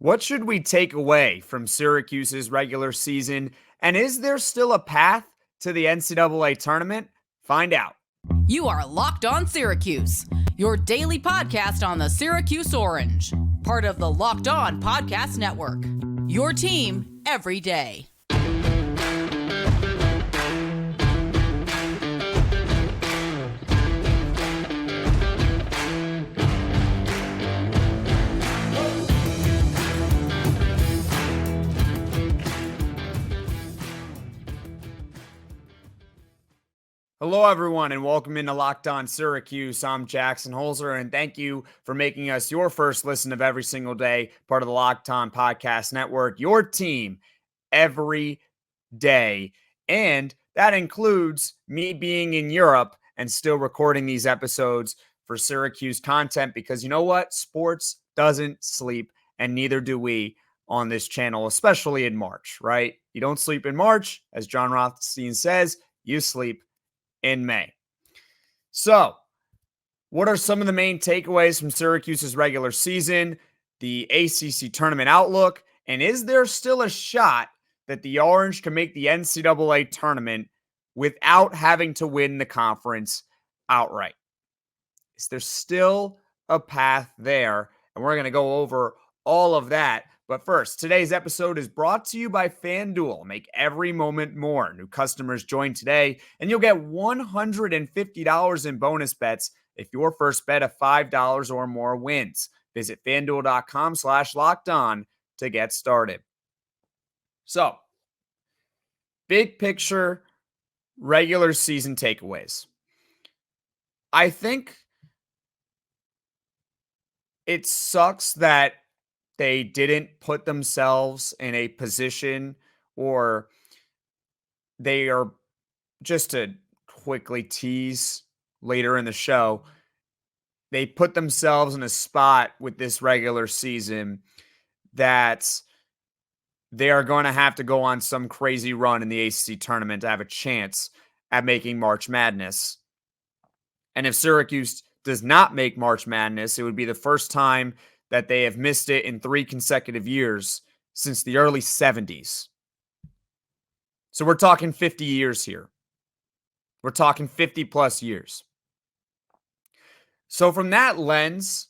What should we take away from Syracuse's regular season? And is there still a path to the NCAA tournament? Find out. You are Locked On Syracuse, your daily podcast on the Syracuse Orange, part of the Locked On Podcast Network. Your team every day. Hello, everyone, and welcome into Locked On Syracuse. I'm Jackson Holzer, and thank you for making us your first listen of every single day, part of the Locked On Podcast Network, your team every day. And that includes me being in Europe and still recording these episodes for Syracuse content because you know what? Sports doesn't sleep, and neither do we on this channel, especially in March, right? You don't sleep in March. As John Rothstein says, you sleep in May. So, what are some of the main takeaways from Syracuse's regular season, the ACC Tournament outlook, and is there still a shot that the Orange can make the NCAA Tournament without having to win the conference outright? Is there still a path there? And we're going to go over all of that. But first, today's episode is brought to you by FanDuel. Make every moment more. New customers join today, and you'll get $150 in bonus bets if your first bet of $5 or more wins. Visit FanDuel.com/lockedon to get started. So, big picture, regular season takeaways. I think it sucks that they didn't put themselves in a position, or they are, just to quickly tease later in the show, they put themselves in a spot with this regular season that they are going to have to go on some crazy run in the ACC tournament to have a chance at making March Madness. And if Syracuse does not make March Madness, it would be the first time that they have missed it in 3 consecutive years since the early 70s. So we're talking 50 years here. We're talking 50 plus years. So from that lens,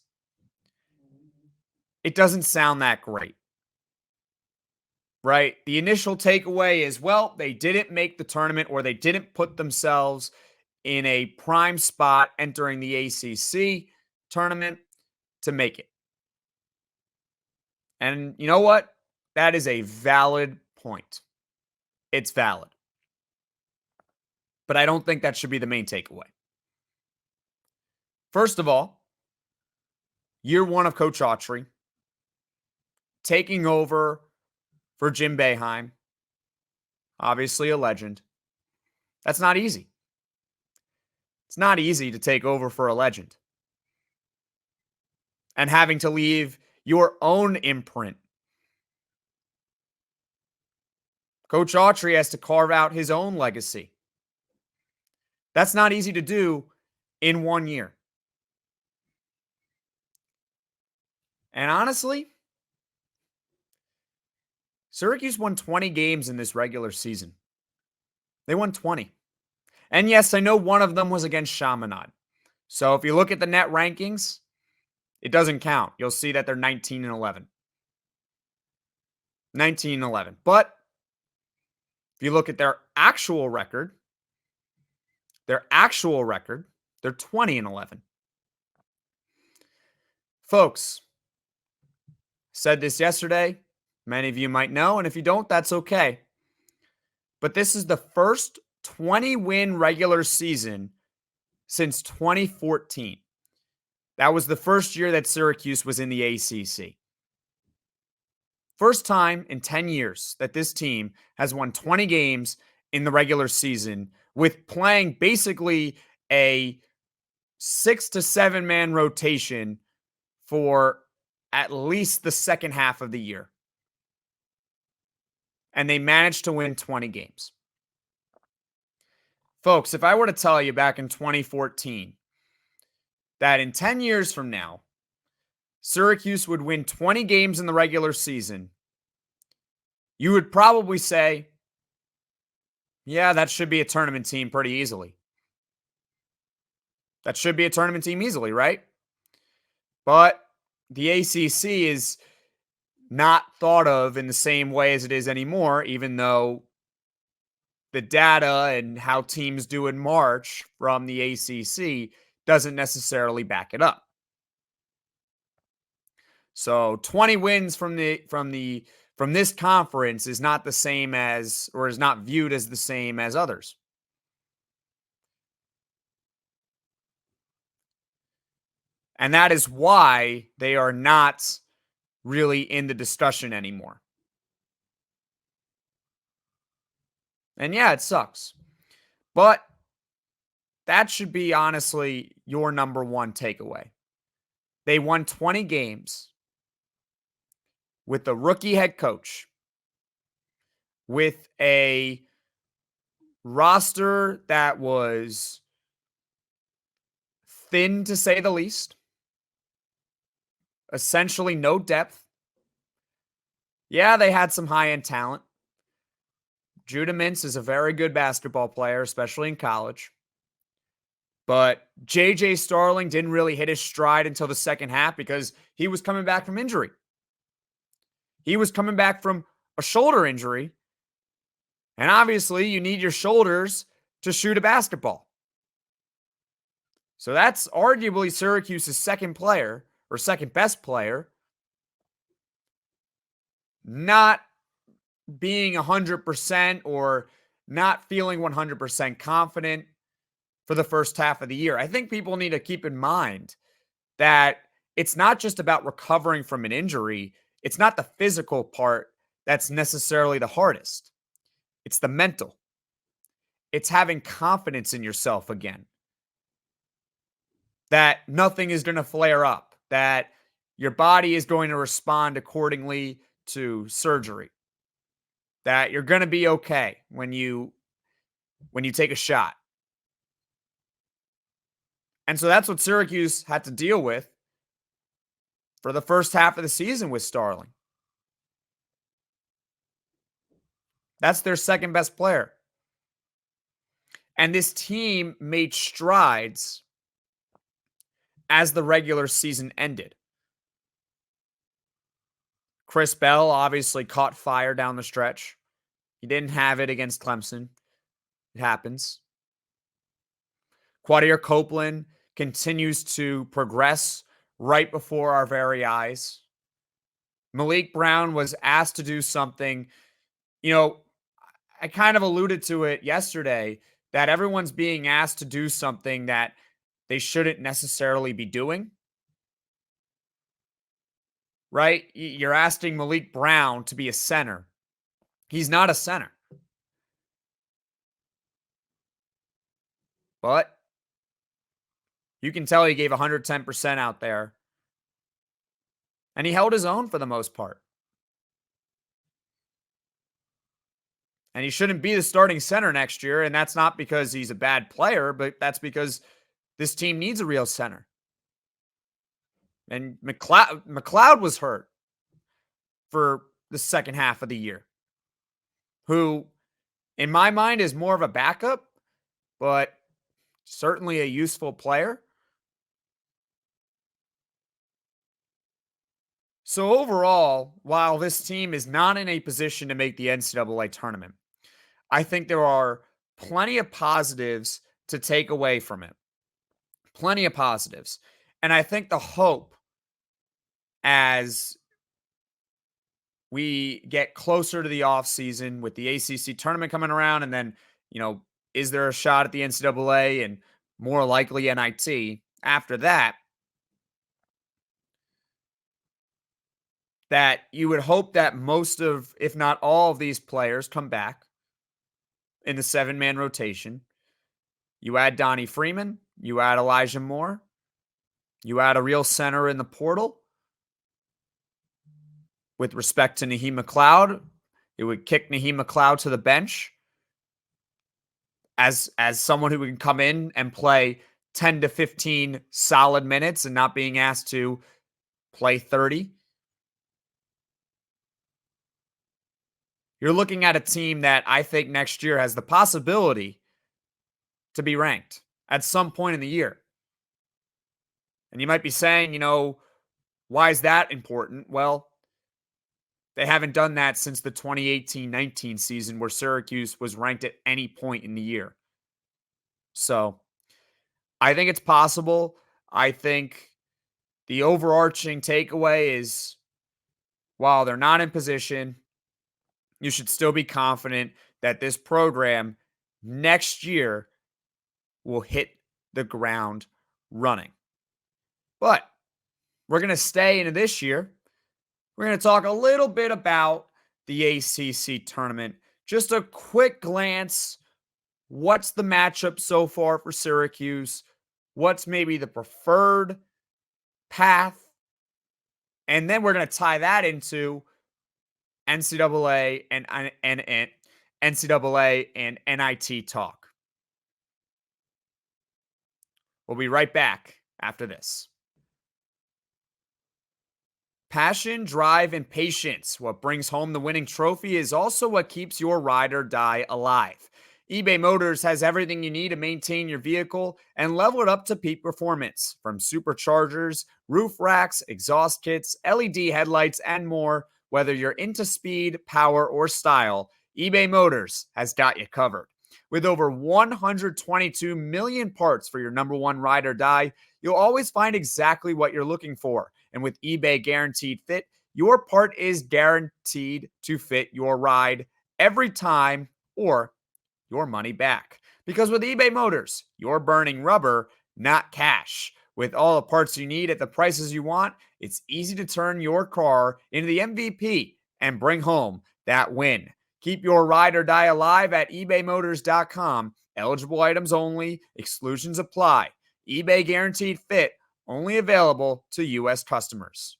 it doesn't sound that great, right? The initial takeaway is, well, they didn't make the tournament, or they didn't put themselves in a prime spot entering the ACC tournament to make it. And you know what? That is a valid point. It's valid. But I don't think that should be the main takeaway. First of all, year one of Coach Autry, taking over for Jim Boeheim, obviously a legend. That's not easy. It's not easy to take over for a legend. And having to leave your own imprint. Coach Autry has to carve out his own legacy. That's not easy to do in 1 year. And honestly, Syracuse won 20 games in this regular season. They won 20. And yes, I know one of them was against Chaminade. So if you look at the net rankings, it doesn't count. You'll see that they're 19-11. 19-11. But if you look at their actual record, they're 20-11. Folks, said this yesterday. Many of you might know, and if you don't, that's okay. But this is the first 20-win regular season since 2014. That was the first year that Syracuse was in the ACC. First time in 10 years that this team has won 20 games in the regular season with playing basically a 6 to 7 man rotation for at least the second half of the year. And they managed to win 20 games. Folks, if I were to tell you back in 2014 that in 10 years from now, Syracuse would win 20 games in the regular season, you would probably say, yeah, that should be a tournament team pretty easily. That should be a tournament team easily, right? But the ACC is not thought of in the same way as it is anymore, even though the data and how teams do in March from the ACC doesn't necessarily back it up. So 20 wins from this conference is not the same as, or is not viewed as the same as others. And that is why they are not really in the discussion anymore. And yeah, it sucks. But that should be honestly your number one takeaway. They won 20 games with a rookie head coach, with a roster that was thin to say the least, essentially no depth. Yeah, they had some high-end talent. Judah Mintz is a very good basketball player, especially in college. But JJ Starling didn't really hit his stride until the second half because he was coming back from injury. He was coming back from a shoulder injury. And obviously, you need your shoulders to shoot a basketball. So that's arguably Syracuse's second player, or second best player, not being 100% or not feeling 100% confident for the first half of the year. I think people need to keep in mind that it's not just about recovering from an injury. It's not the physical part that's necessarily the hardest. It's the mental. It's having confidence in yourself again. That nothing is going to flare up, that your body is going to respond accordingly to surgery, that you're going to be okay when you take a shot. And so that's what Syracuse had to deal with for the first half of the season with Starling. That's their second best player. And this team made strides as the regular season ended. Chris Bell obviously caught fire down the stretch. He didn't have it against Clemson. It happens. Quadir Copeland continues to progress right before our very eyes. Maliq Brown was asked to do something. I kind of alluded to it yesterday that everyone's being asked to do something that they shouldn't necessarily be doing. Right? You're asking Maliq Brown to be a center. He's not a center. But you can tell he gave 110% out there. And he held his own for the most part. And he shouldn't be the starting center next year. And that's not because he's a bad player, but that's because this team needs a real center. And McLeod was hurt for the second half of the year, who, in my mind, is more of a backup, but certainly a useful player. So overall, while this team is not in a position to make the NCAA tournament, I think there are plenty of positives to take away from it. Plenty of positives. And I think the hope as we get closer to the offseason with the ACC tournament coming around, and then, is there a shot at the NCAA and more likely NIT after that, that you would hope that most of, if not all of these players come back in the 7-man rotation. You add Donnie Freeman, you add Elijah Moore, you add a real center in the portal. With respect to Naheem McLeod, it would kick Naheem McLeod to the bench as someone who can come in and play 10 to 15 solid minutes and not being asked to play 30. You're looking at a team that I think next year has the possibility to be ranked at some point in the year. And you might be saying, why is that important? Well, they haven't done that since the 2018-19 season where Syracuse was ranked at any point in the year. So I think it's possible. I think the overarching takeaway is while they're not in position, you should still be confident that this program next year will hit the ground running. But we're going to stay into this year. We're going to talk a little bit about the ACC tournament. Just a quick glance. What's the matchup so far for Syracuse? What's maybe the preferred path? And then we're going to tie that into NCAA and NCAA and NIT talk. We'll be right back after this. Passion, drive, and patience. What brings home the winning trophy is also what keeps your ride or die alive. eBay Motors has everything you need to maintain your vehicle and level it up to peak performance. From superchargers, roof racks, exhaust kits, LED headlights, and more, whether you're into speed, power, or style, eBay Motors has got you covered. With over 122 million parts for your number one ride or die, you'll always find exactly what you're looking for. And with eBay Guaranteed Fit, your part is guaranteed to fit your ride every time or your money back. Because with eBay Motors, you're burning rubber, not cash. With all the parts you need at the prices you want, it's easy to turn your car into the MVP and bring home that win. Keep your ride or die alive at ebaymotors.com. Eligible items only. Exclusions apply. eBay Guaranteed Fit. Only available to U.S. customers.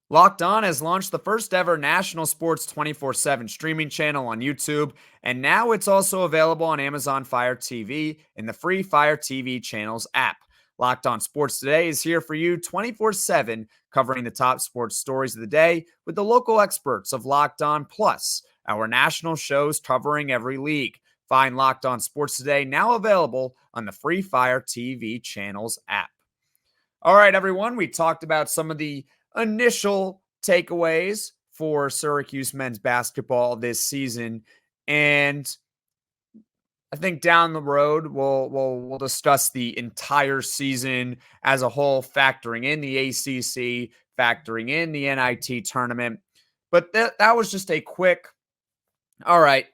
Locked On has launched the first ever national sports 24/7 streaming channel on YouTube, and now it's also available on Amazon Fire TV in the free Fire TV channels app. Locked On Sports Today is here for you 24/7, covering the top sports stories of the day with the local experts of Locked On, plus our national shows covering every league. Find Locked On Sports Today now available on the free Fire TV channels app. All right, everyone, we talked about some of the initial takeaways for Syracuse men's basketball this season, and I think down the road we'll discuss the entire season as a whole, factoring in the ACC, factoring in the NIT tournament. But that was just a quick. All right,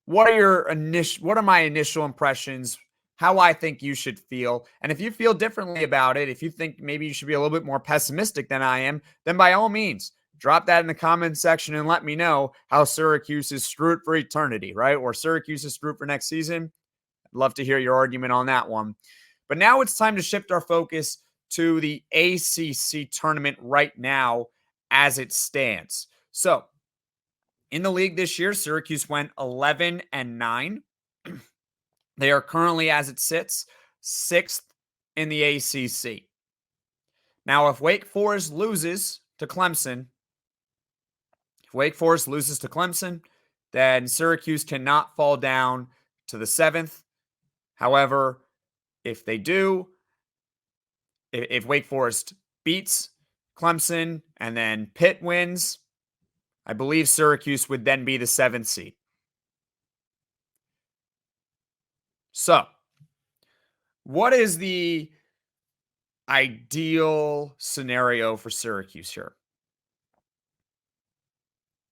what are my initial impressions? How I think you should feel. And if you feel differently about it, if you think maybe you should be a little bit more pessimistic than I am, then by all means, drop that in the comments section and let me know how Syracuse is screwed for eternity, right? Or Syracuse is screwed for next season. I'd love to hear your argument on that one. But now it's time to shift our focus to the ACC tournament right now as it stands. So in the league this year, Syracuse went 11-9. They are currently, as it sits, 6th in the ACC. Now, if Wake Forest loses to Clemson, then Syracuse cannot fall down to the 7th. However, if they do, if Wake Forest beats Clemson and then Pitt wins, I believe Syracuse would then be the 7th seed. So, what is the ideal scenario for Syracuse here?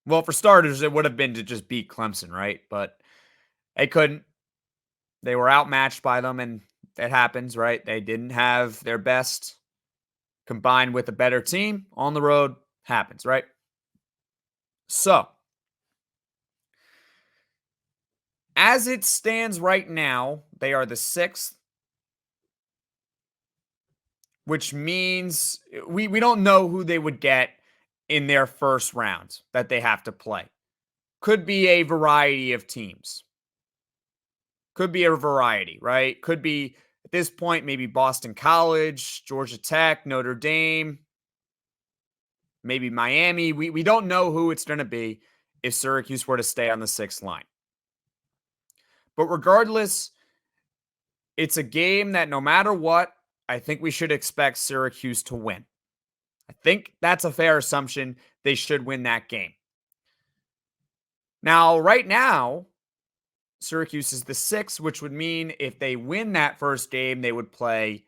Well, for starters, it would have been to just beat Clemson, right? But they couldn't. They were outmatched by them, and it happens, right? They didn't have their best combined with a better team on the road. Happens, right? So, as it stands right now, they are the 6th, which means we don't know who they would get in their first round that they have to play. Could be a variety of teams. Could be a variety, right? Could be At this point, maybe Boston College, Georgia Tech, Notre Dame, maybe Miami. We don't know who it's going to be if Syracuse were to stay on the 6th line. But regardless, it's a game that no matter what, I think we should expect Syracuse to win. I think that's a fair assumption. They should win that game. Now, right now, Syracuse is the 6th, which would mean if they win that first game, they would play,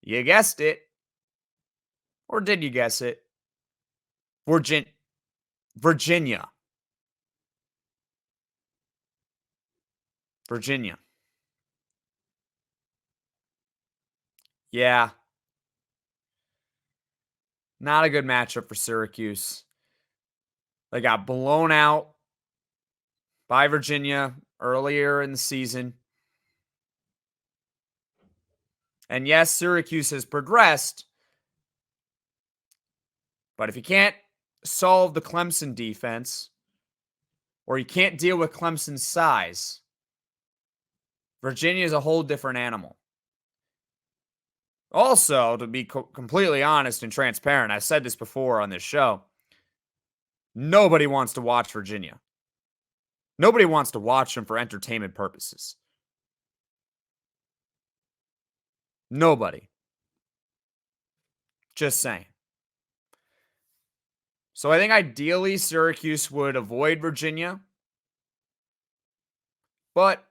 you guessed it, or did you guess it? Virginia. Yeah. Not a good matchup for Syracuse. They got blown out by Virginia earlier in the season. And yes, Syracuse has progressed. But if you can't solve the Clemson defense, or you can't deal with Clemson's size, Virginia is a whole different animal. Also, to be completely honest and transparent, I said this before on this show, nobody wants to watch Virginia. Nobody wants to watch them for entertainment purposes. Nobody. Just saying. So I think ideally Syracuse would avoid Virginia. But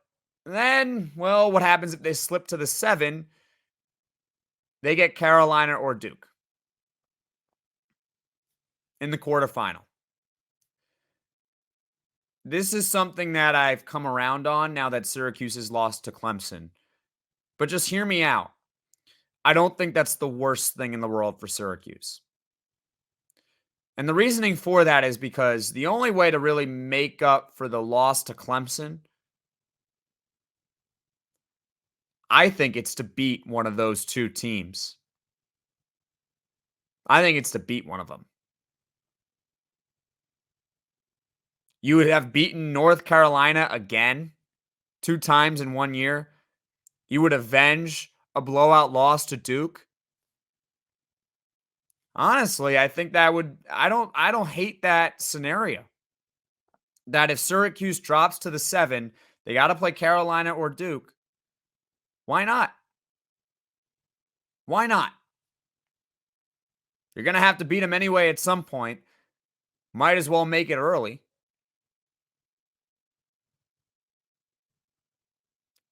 then, well, what happens if they slip to the 7? They get Carolina or Duke in the quarterfinal. This is something that I've come around on now that Syracuse has lost to Clemson. But just hear me out. I don't think that's the worst thing in the world for Syracuse. And the reasoning for that is because the only way to really make up for the loss to Clemson, I think it's to beat one of those two teams. I think it's to beat one of them. You would have beaten North Carolina again 2 times in 1 year. You would avenge a blowout loss to Duke. Honestly, I think that would I don't hate that scenario. That if Syracuse drops to the 7, they got to play Carolina or Duke. Why not? Why not? You're going to have to beat them anyway at some point. Might as well make it early.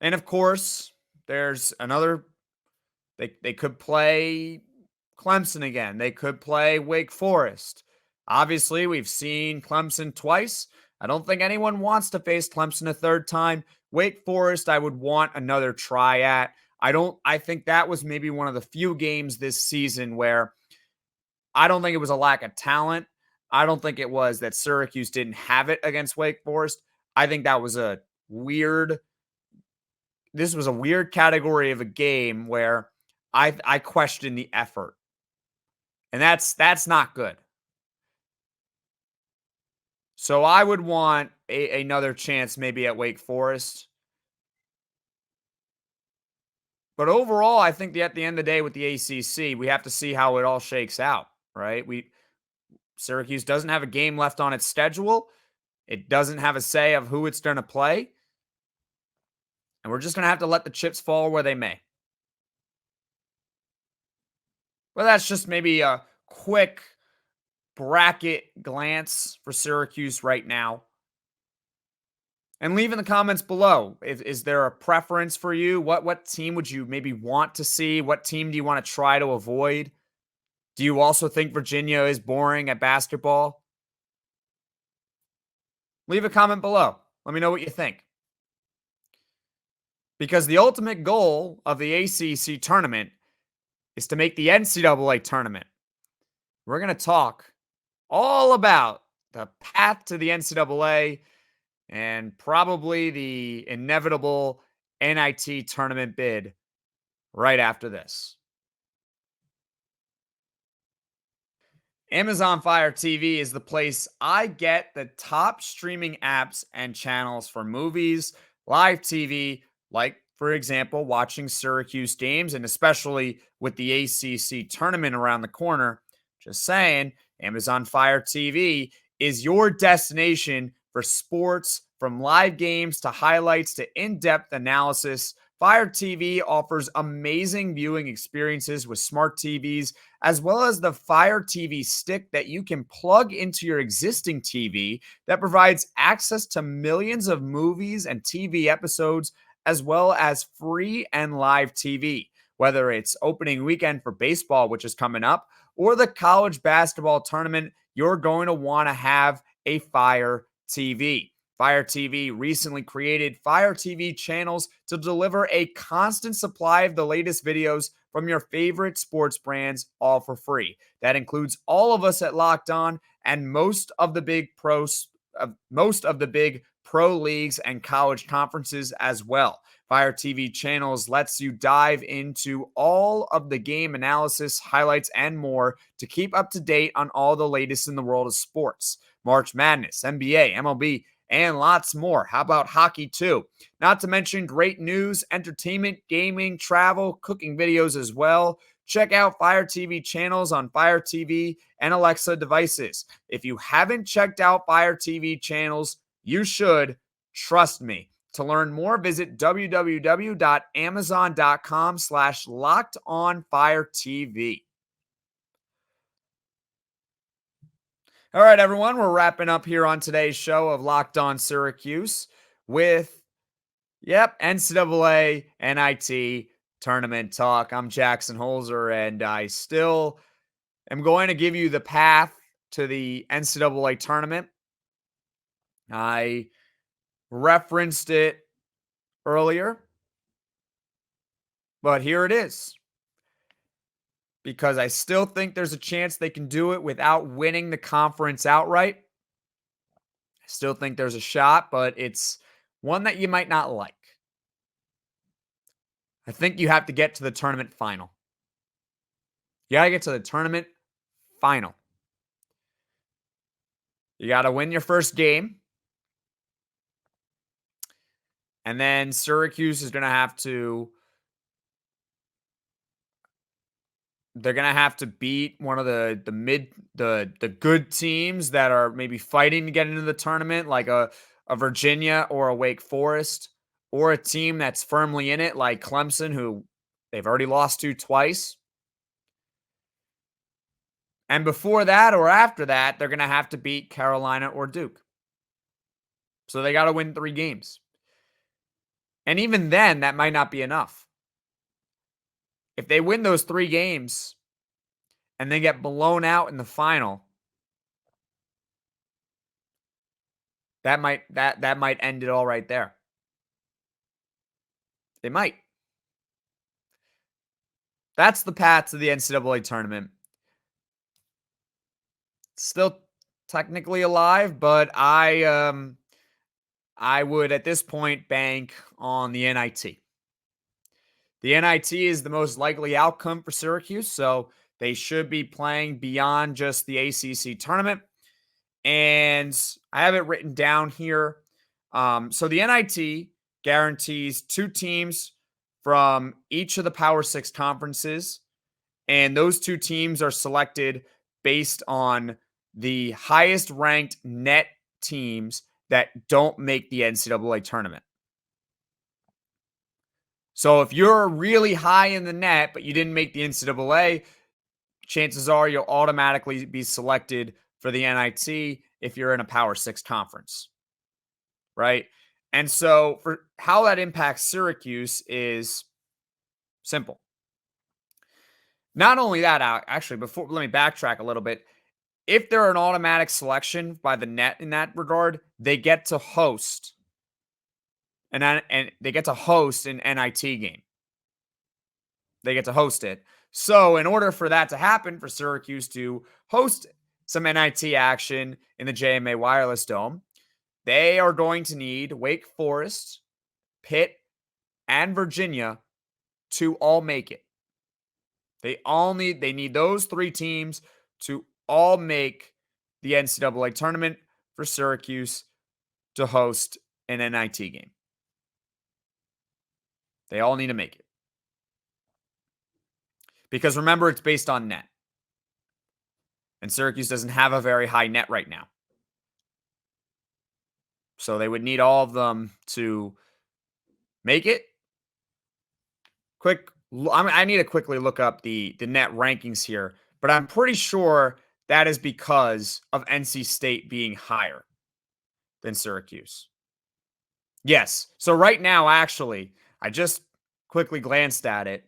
And of course, there's another, they could play Clemson again. They could play Wake Forest. Obviously, we've seen Clemson twice. I don't think anyone wants to face Clemson a third time. Wake Forest, I would want another try at. I think that was maybe one of the few games this season where I don't think it was a lack of talent. I don't think it was that Syracuse didn't have it against Wake Forest. I think that was this was a weird category of a game where I question the effort. And that's not good. So I would want another chance maybe at Wake Forest. But overall, I think at the end of the day with the ACC, we have to see how it all shakes out, right? Syracuse doesn't have a game left on its schedule. It doesn't have a say of who it's going to play. And we're just going to have to let the chips fall where they may. Well, that's just maybe a quick bracket glance for Syracuse right now. And leave in the comments below. Is there a preference for you? What team would you maybe want to see? What team do you want to try to avoid? Do you also think Virginia is boring at basketball? Leave a comment below. Let me know what you think. Because the ultimate goal of the ACC tournament is to make the NCAA tournament. We're going to talk all about the path to the NCAA and probably the inevitable NIT tournament bid right after this. Amazon Fire TV is the place I get the top streaming apps and channels for movies, live TV, like for example, watching Syracuse games, and especially with the ACC tournament around the corner, just saying, Amazon Fire TV is your destination for sports, from live games to highlights to in-depth analysis. Fire TV offers amazing viewing experiences with smart TVs, as well as the Fire TV stick that you can plug into your existing TV that provides access to millions of movies and TV episodes, as well as free and live TV. Whether it's opening weekend for baseball, which is coming up, or the college basketball tournament, you're going to want to have a Fire TV. Fire TV recently created Fire TV channels to deliver a constant supply of the latest videos from your favorite sports brands, all for free. That includes all of us at Locked On and most of the big pro leagues and college conferences as well. Fire TV channels lets you dive into all of the game analysis, highlights, and more to keep up to date on all the latest in the world of sports. March Madness, NBA, MLB, and lots more. How about hockey too? Not to mention great news, entertainment, gaming, travel, cooking videos as well. Check out Fire TV channels on Fire TV and Alexa devices. If you haven't checked out Fire TV channels, you should. Trust me. To learn more, visit www.amazon.com/lockedonfiretv. All right, everyone, we're wrapping up here on today's show of Locked On Syracuse with, NCAA NIT Tournament Talk. I'm Jackson Holzer, and I still am going to give you the path to the NCAA Tournament. I referenced it earlier, but here it is. Because I still think there's a chance they can do it without winning the conference outright. I still think there's a shot, but it's one that you might not like. I think you have to get to the tournament final. You got to get to the tournament final. You got to win your first game. And then Syracuse is going to have to they're going to have to beat one of the good teams that are maybe fighting to get into the tournament, like a Virginia or a Wake Forest, or a team that's firmly in it like Clemson, who they've already lost to twice. And before that or after that, they're going to have to beat Carolina or Duke. So they got to win 3 games. And even then, that might not be enough. If they win those 3 games and they get blown out in the final, that might end it all right there. They might. That's the path to the NCAA tournament. Still technically alive, but I would at this point bank on the NIT. The NIT is the most likely outcome for Syracuse, so they should be playing beyond just the ACC tournament. And I have it written down here. So the NIT guarantees 2 teams from each of the Power 6 conferences, and those 2 teams are selected based on the highest ranked net teams that don't make the NCAA tournament. So if you're really high in the net, but you didn't make the NCAA, chances are you'll automatically be selected for the NIT if you're in a Power 6 conference, right? And so for how that impacts Syracuse is simple. Not only that, actually, let me backtrack a little bit. If they're an automatic selection by the net in that regard, they get to host and they get to host an NIT game. They get to host it. So in order for that to happen, for Syracuse to host some NIT action in the JMA Wireless Dome, they are going to need Wake Forest, Pitt, and Virginia to all make it. They need those 3 teams to all make the NCAA tournament for Syracuse to host an NIT game. They all need to make it. Because remember, it's based on net. And Syracuse doesn't have a very high net right now. So they would need all of them to make it. I need to quickly look up the net rankings here, but I'm pretty sure that is because of NC State being higher than Syracuse. Yes. So right now, actually, I just quickly glanced at it.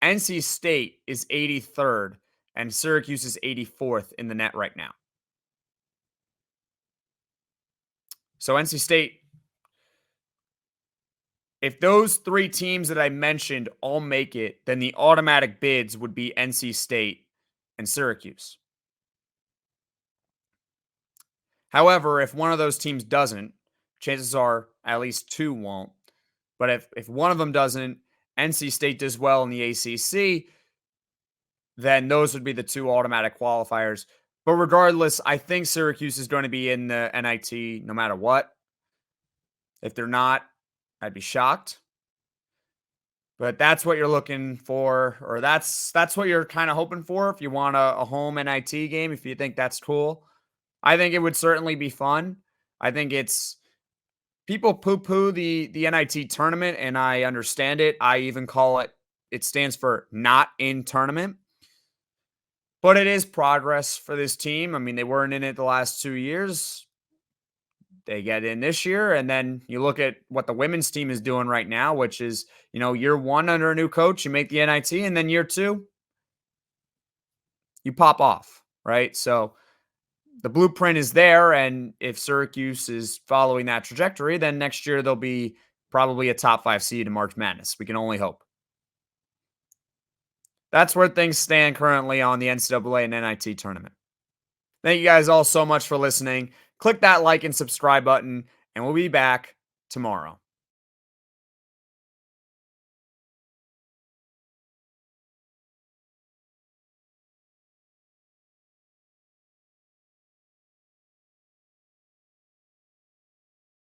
NC State is 83rd and Syracuse is 84th in the net right now. So NC State, if those three teams that I mentioned all make it, then the automatic bids would be NC State and Syracuse. However, if one of those teams doesn't, chances are at least two won't. But if one of them doesn't, NC State does well in the ACC, then those would be the two automatic qualifiers. But regardless, I think Syracuse is going to be in the NIT no matter what. If they're not, I'd be shocked. But that's what you're looking for, or that's what you're kind of hoping for if you want a home NIT game, if you think that's cool. I think it would certainly be fun. I think people poo-poo the NIT tournament, and I understand it. I even call it stands for not in tournament. But it is progress for this team. I mean, they weren't in it the last 2 years. They get in this year, and then you look at what the women's team is doing right now, which is, year one under a new coach, you make the NIT, and then year two, you pop off, right? So the blueprint is there, and if Syracuse is following that trajectory, then next year they'll be probably a top 5 seed in March Madness. We can only hope. That's where things stand currently on the NCAA and NIT tournament. Thank you guys all so much for listening. Click that like and subscribe button, and we'll be back tomorrow.